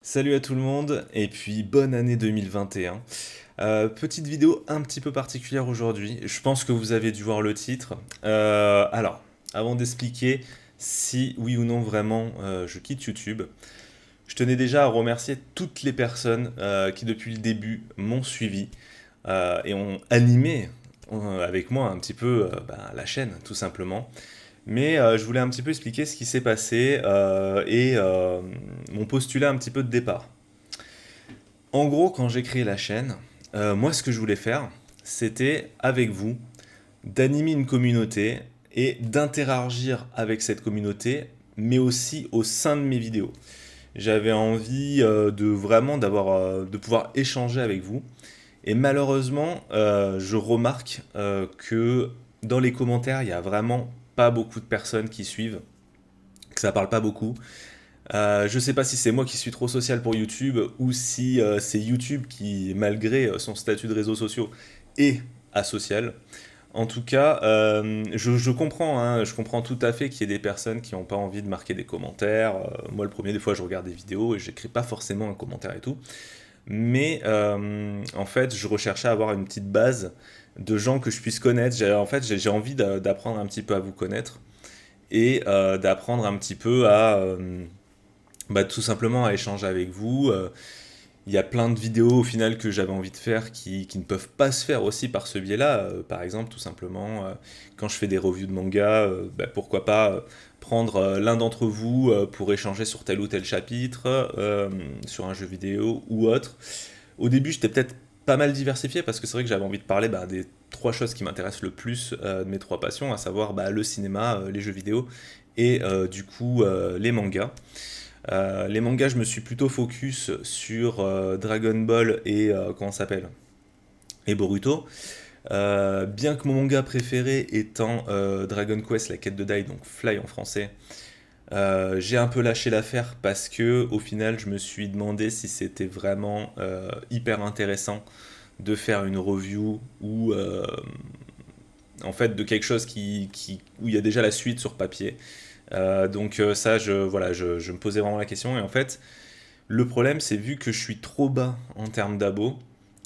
Salut à tout le monde et puis bonne année 2021. Petite vidéo un petit peu particulière aujourd'hui. Je pense que vous avez dû voir le titre. Avant d'expliquer si oui ou non vraiment je quitte YouTube, je tenais déjà à remercier toutes les personnes qui depuis le début m'ont suivi et ont animé avec moi un petit peu la chaîne tout simplement. Mais je voulais un petit peu expliquer ce qui s'est passé et mon postulat un petit peu de départ. En gros, quand j'ai créé la chaîne, moi ce que je voulais faire, c'était avec vous d'animer une communauté et d'interagir avec cette communauté, mais aussi au sein de mes vidéos. J'avais envie de vraiment de pouvoir échanger avec vous. Et malheureusement, je remarque que dans les commentaires, il y a vraiment pas beaucoup de personnes qui suivent, que ça parle pas beaucoup. Je sais pas si c'est moi qui suis trop social pour YouTube ou si c'est YouTube qui, malgré son statut de réseaux sociaux, est asocial. En tout cas, je comprends, hein, je comprends tout à fait qu'il y ait des personnes qui n'ont pas envie de marquer des commentaires. Moi, le premier, des fois, je regarde des vidéos et j'écris pas forcément un commentaire et tout. Mais en fait, je recherchais à avoir une petite base de gens que je puisse connaître. J'ai envie d'apprendre un petit peu à vous connaître et d'apprendre un petit peu à tout simplement à échanger avec vous. Il y a plein de vidéos au final que j'avais envie de faire qui ne peuvent pas se faire aussi par ce biais-là. Par exemple, tout simplement, quand je fais des reviews de manga, pourquoi pas prendre l'un d'entre vous pour échanger sur tel ou tel chapitre, sur un jeu vidéo ou autre. Au début, j'étais peut-être pas mal diversifié parce que c'est vrai que j'avais envie de parler des trois choses qui m'intéressent le plus de mes trois passions, à savoir le cinéma, les jeux vidéo et les mangas. Les mangas, je me suis plutôt focus sur Dragon Ball et comment ça s'appelle et Boruto. Bien que mon manga préféré étant Dragon Quest, la quête de Dai, donc Fly en français, j'ai un peu lâché l'affaire parce que au final, je me suis demandé si c'était vraiment hyper intéressant de faire une review ou en fait de quelque chose où il y a déjà la suite sur papier. Ça, je me posais vraiment la question. Et en fait, le problème, c'est vu que je suis trop bas en termes d'abos,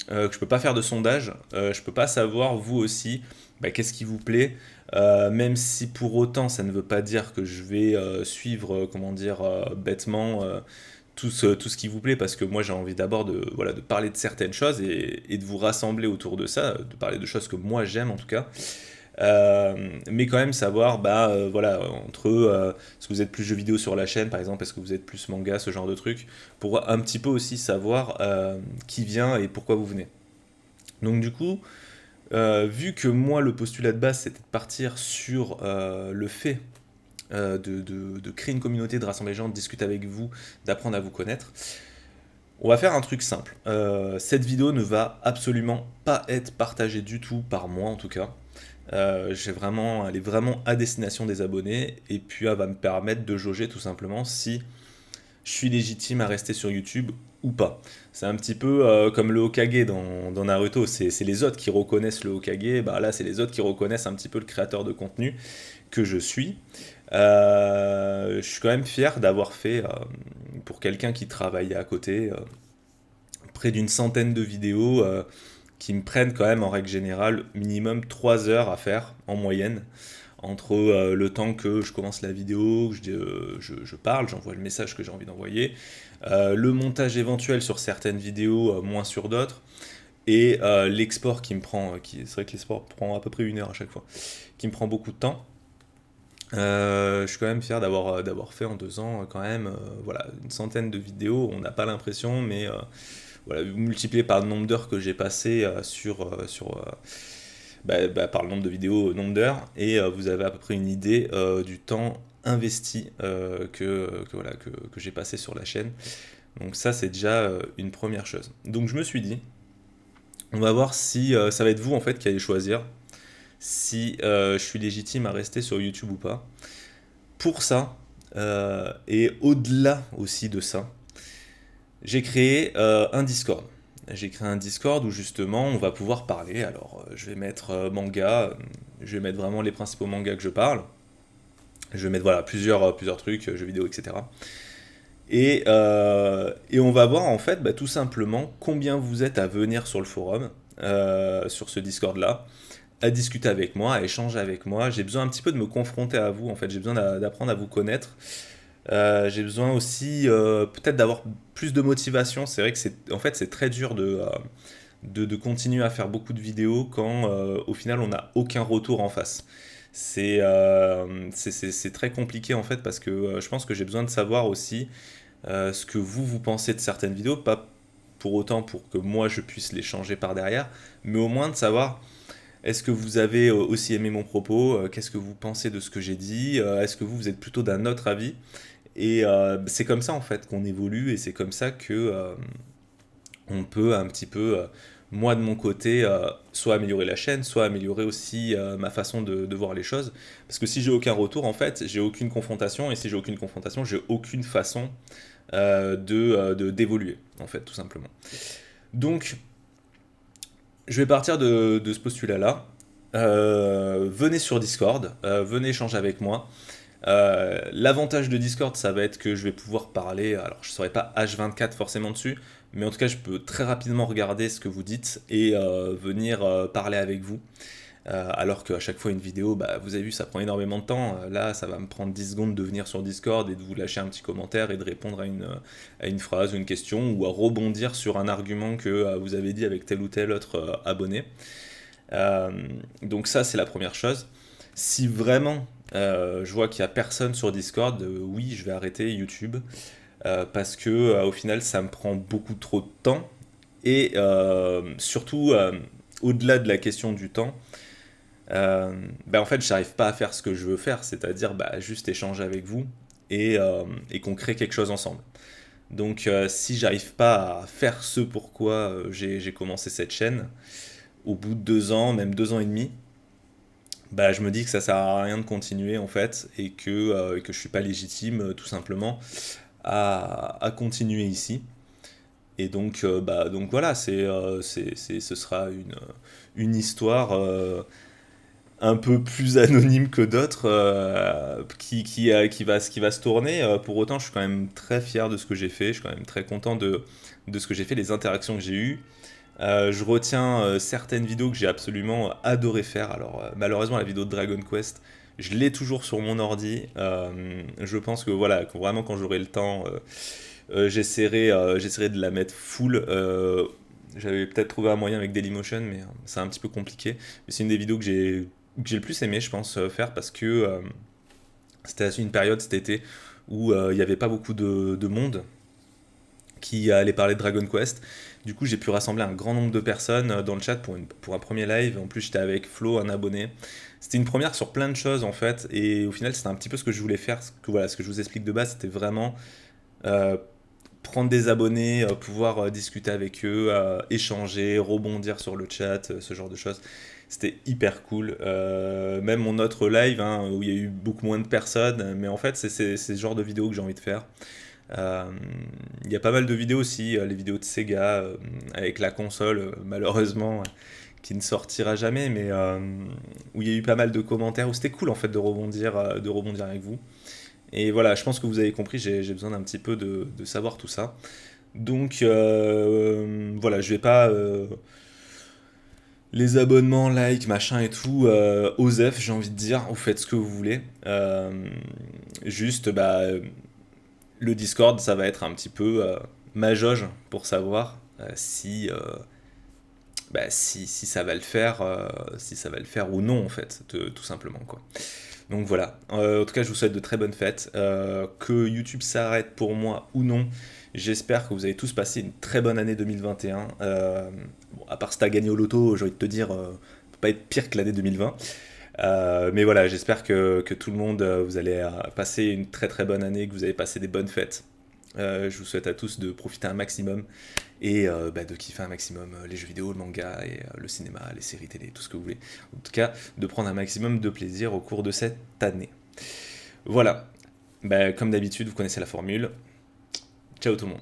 que je peux pas faire de sondage, je peux pas savoir vous aussi qu'est-ce qui vous plaît, même si pour autant ça ne veut pas dire que je vais suivre, comment dire, bêtement tout ce qui vous plaît, parce que moi j'ai envie d'abord de parler de certaines choses et de vous rassembler autour de ça, de parler de choses que moi j'aime en tout cas. Mais quand même savoir, entre est-ce que vous êtes plus jeux vidéo sur la chaîne, par exemple, est-ce que vous êtes plus manga, ce genre de truc, pour un petit peu aussi savoir qui vient et pourquoi vous venez. Donc du coup, vu que moi le postulat de base c'était de partir sur le fait de créer une communauté, de rassembler les gens, de discuter avec vous, d'apprendre à vous connaître, on va faire un truc simple. Cette vidéo ne va absolument pas être partagée du tout par moi en tout cas. Elle est vraiment à destination des abonnés et puis elle va me permettre de jauger tout simplement si je suis légitime à rester sur YouTube ou pas. C'est un petit peu comme le Hokage dans Naruto, c'est les autres qui reconnaissent le Hokage, là c'est les autres qui reconnaissent un petit peu le créateur de contenu que je suis. Je suis quand même fier d'avoir fait, pour quelqu'un qui travaillait à côté, près d'une centaine de vidéos qui me prennent quand même en règle générale minimum 3 heures à faire en moyenne entre le temps que je commence la vidéo, que je parle, j'envoie le message que j'ai envie d'envoyer, le montage éventuel sur certaines vidéos, moins sur d'autres, et l'export qui me prend, c'est vrai que l'export prend à peu près 1 heure à chaque fois, qui me prend beaucoup de temps. Je suis quand même fier d'avoir fait en 2 ans quand même une centaine de vidéos. On n'a pas l'impression, mais multiplié par le nombre d'heures que j'ai passé par le nombre de vidéos, nombre d'heures, et vous avez à peu près une idée du temps investi que j'ai passé sur la chaîne. Donc ça, c'est déjà une première chose. Donc je me suis dit, on va voir si ça va être vous en fait qui allez choisir si je suis légitime à rester sur YouTube ou pas. Pour ça, et au-delà aussi de ça, j'ai créé un Discord. J'ai créé un Discord où justement on va pouvoir parler. Alors je vais mettre manga, je vais mettre vraiment les principaux mangas que je parle. Je vais mettre plusieurs trucs, jeux vidéo, etc. Et on va voir en fait bah, tout simplement combien vous êtes à venir sur le forum, sur ce Discord-là, à discuter avec moi, à échanger avec moi. J'ai besoin un petit peu de me confronter à vous, en fait, j'ai besoin d'apprendre à vous connaître. J'ai besoin aussi peut-être d'avoir plus de motivation. C'est vrai que en fait, c'est très dur de continuer à faire beaucoup de vidéos quand au final on n'a aucun retour en face. C'est très compliqué en fait parce que je pense que j'ai besoin de savoir aussi ce que vous pensez de certaines vidéos, pas pour autant pour que moi je puisse les changer par derrière, mais au moins de savoir est-ce que vous avez aussi aimé mon propos, qu'est-ce que vous pensez de ce que j'ai dit, est-ce que vous êtes plutôt d'un autre avis, et c'est comme ça en fait qu'on évolue et c'est comme ça que on peut un petit peu, moi de mon côté, soit améliorer la chaîne, soit améliorer aussi ma façon de voir les choses. Parce que si j'ai aucun retour, en fait, j'ai aucune confrontation, et si j'ai aucune confrontation, j'ai aucune façon d'évoluer, en fait, tout simplement. Donc, je vais partir de ce postulat-là. Venez sur Discord, venez échanger avec moi. L'avantage de Discord, ça va être que je vais pouvoir parler, alors je ne serai pas H24 forcément dessus, mais en tout cas je peux très rapidement regarder ce que vous dites et venir parler avec vous. Alors qu'à chaque fois une vidéo, bah, vous avez vu, ça prend énormément de temps. Là, ça va me prendre 10 secondes de venir sur Discord et de vous lâcher un petit commentaire et de répondre à une phrase ou une question ou à rebondir sur un argument que vous avez dit avec tel ou tel autre abonné. Euh, donc ça, c'est la première chose. Si vraiment je vois qu'il n'y a personne sur Discord, oui, je vais arrêter YouTube parce que au final, ça me prend beaucoup trop de temps. Et surtout, au-delà de la question du temps, bah, en fait, j'arrive pas à faire ce que je veux faire, c'est-à-dire bah, juste échanger avec vous et qu'on crée quelque chose ensemble. Donc, si j'arrive pas à faire ce pourquoi j'ai commencé cette chaîne, au bout de 2 ans, même 2 ans et demi, bah, je me dis que ça sert à rien de continuer en fait et que je suis pas légitime tout simplement à continuer ici. Et donc, donc voilà, ce sera une histoire un peu plus anonyme que d'autres qui va se tourner. Pour autant, je suis quand même très fier de ce que j'ai fait, je suis quand même très content de ce que j'ai fait, des interactions que j'ai eues. Je retiens certaines vidéos que j'ai absolument adoré faire. Alors, malheureusement, la vidéo de Dragon Quest, je l'ai toujours sur mon ordi. Je pense que voilà, que vraiment quand j'aurai le temps, j'essaierai de la mettre full. J'avais peut-être trouvé un moyen avec Dailymotion, mais c'est un petit peu compliqué. Mais c'est une des vidéos que j'ai le plus aimé, je pense, faire parce que c'était une période cet été où il n'y avait pas beaucoup de monde qui allait parler de Dragon Quest. Du coup, j'ai pu rassembler un grand nombre de personnes dans le chat pour un premier live. En plus, j'étais avec Flo, un abonné. C'était une première sur plein de choses en fait, et au final, c'était un petit peu ce que je voulais faire. Ce que je vous explique de base, c'était vraiment euh, prendre des abonnés, pouvoir discuter avec eux, échanger, rebondir sur le chat, ce genre de choses. C'était hyper cool. Même mon autre live, hein, où il y a eu beaucoup moins de personnes, mais en fait, c'est ce genre de vidéos que j'ai envie de faire. Euh, Il y a pas mal de vidéos aussi, les vidéos de Sega avec la console, malheureusement, qui ne sortira jamais, mais où il y a eu pas mal de commentaires, où c'était cool en fait de rebondir avec vous. Et voilà, je pense que vous avez compris, j'ai besoin d'un petit peu de savoir tout ça. Donc voilà, je vais pas les abonnements, likes, machin et tout, OSEF, j'ai envie de dire, vous faites ce que vous voulez. Juste, bah, le Discord, ça va être un petit peu ma jauge pour savoir si ça va le faire, si ça va le faire ou non en fait, tout simplement quoi. Donc voilà. En tout cas, je vous souhaite de très bonnes fêtes. Que YouTube s'arrête pour moi ou non, j'espère que vous avez tous passé une très bonne année 2021. Bon, à part si t'as gagné au loto, j'ai envie de te dire, peut pas être pire que l'année 2020. Mais voilà, j'espère que tout le monde, vous allez passer une très très bonne année, que vous avez passé des bonnes fêtes. Je vous souhaite à tous de profiter un maximum et bah, de kiffer un maximum les jeux vidéo, le manga et le cinéma, les séries télé, tout ce que vous voulez. En tout cas, de prendre un maximum de plaisir au cours de cette année. Voilà, bah, comme d'habitude, vous connaissez la formule. Ciao tout le monde.